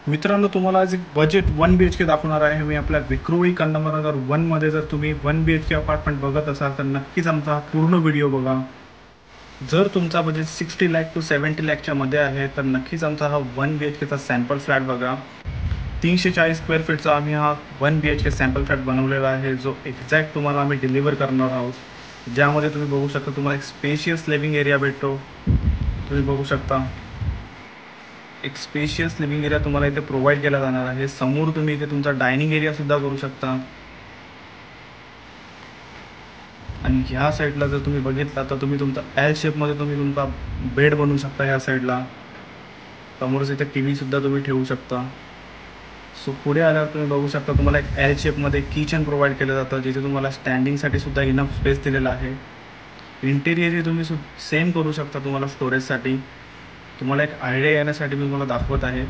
मित्रांनो, तुम्हाला आज एक बजेट 1 BHK दाखवणार आहे मी आपल्या विक्रोळी कंदमनगर 1 मध्ये. जर तुम्ही 1 BHK अपार्टमेंट बघत असाल तर नक्कीच आमचा हा पूर्ण व्हिडिओ बघा. जर तुमचा बजेट 60 लाख टू 70 लाखच्या मध्ये आहे तर नक्कीच आमचा हा 1 BHKचा सॅम्पल फ्लॅट बघा. 340 स्क्वेअर फीटचा आम्ही हा 1 BHK सॅम्पल फ्लॅट बनवलेला आहे, जो एक्झॅक्ट तुम्हाला आम्ही डिलिव्हर करणार आहोत. ज्यामध्ये तुम्ही बघू शकता, तुम्हाला एक स्पेशियस लिव्हिंग एरिया भेटतो. तुम्ही बघू शकता एक स्पेशियस लिव्हिंग एरिया तुम्हाला इथे प्रोव्हाइड केला जाणार आहे. समोर तुम्ही इथे तुमचा डायनिंग एरिया सुद्धा करू शकता. आणि ह्या साईडला जर तुम्ही बघितला तर तुम्ही तुमचा एल शेपमध्ये तुम्ही तुमचा बेड बनवू शकता. ह्या साईडला समोरच इथे टी व्ही सुद्धा तुम्ही ठेवू शकता. सो पुढे आल्यावर तुम्ही बघू शकता, तुम्हाला एक एल शेपमध्ये किचन प्रोव्हाइड केलं जातं, जिथे तुम्हाला स्टँडिंगसाठी सुद्धा इनफ स्पेस दिलेला आहे. इंटेरियर तुम्ही सेम करू शकता तुम्हाला स्टोरेजसाठी. तुम्हाला एक आयडिया येण्यासाठी मी तुम्हाला दाखवत आहे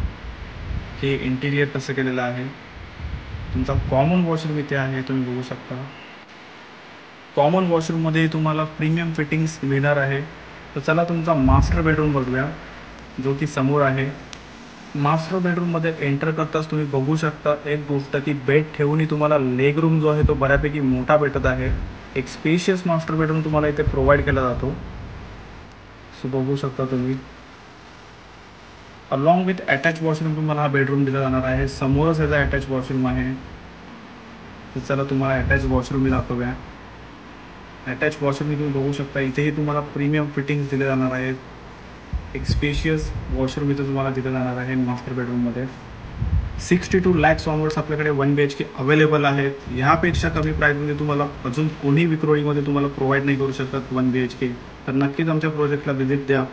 की इंटिरियर कसं केलेलं आहे. तुमचा कॉमन वॉशरूम इथे आहे, तुम्ही बघू शकता. कॉमन वॉशरूममध्ये तुम्हाला प्रीमियम फिटिंग्स मिळणार आहे. तर चला तुमचा मास्टर बेडरूम बघूया, जो की समोर आहे. मास्टर बेडरूममध्ये एंटर करताच तुम्ही बघू शकता एक गोष्ट, की बेड ठेवूनही तुम्हाला लेग रूम जो आहे तो बऱ्यापैकी मोठा भेटत आहे. एक स्पेशियस मास्टर बेडरूम तुम्हाला इथे प्रोव्हाइड केला जातो. सो बघू शकता तुम्ही. अलॉंग विथ अटॅच वॉशरूम तुम्हाला हा बेडरूम दिला जाणार आहे. समोरच याचा अटॅच वॉशरूम आहे. तर चला तुम्हाला अटॅच वॉशरूम दाखवूया. अटॅच वॉशरूम तुम्ही बघू शकता, इथेही तुम्हाला प्रीमियम फिटिंग्स दिले जाणार आहेत. एक स्पेशियस वॉशरूम इथे तुम्हाला दिलं जाणार आहे मास्टर बेडरूममध्ये. 62 लॅक्स ऑनवर्ड्स आपल्याकडे 1 BHK अवेलेबल आहेत. ह्यापेक्षा कमी प्राईजमध्ये तुम्हाला अजून कोणी विक्रोळीमध्ये तुम्हाला प्रोव्हाइड नाही करू शकत 1 BHK. तर नक्कीच आमच्या प्रोजेक्टला व्हिजिट द्या.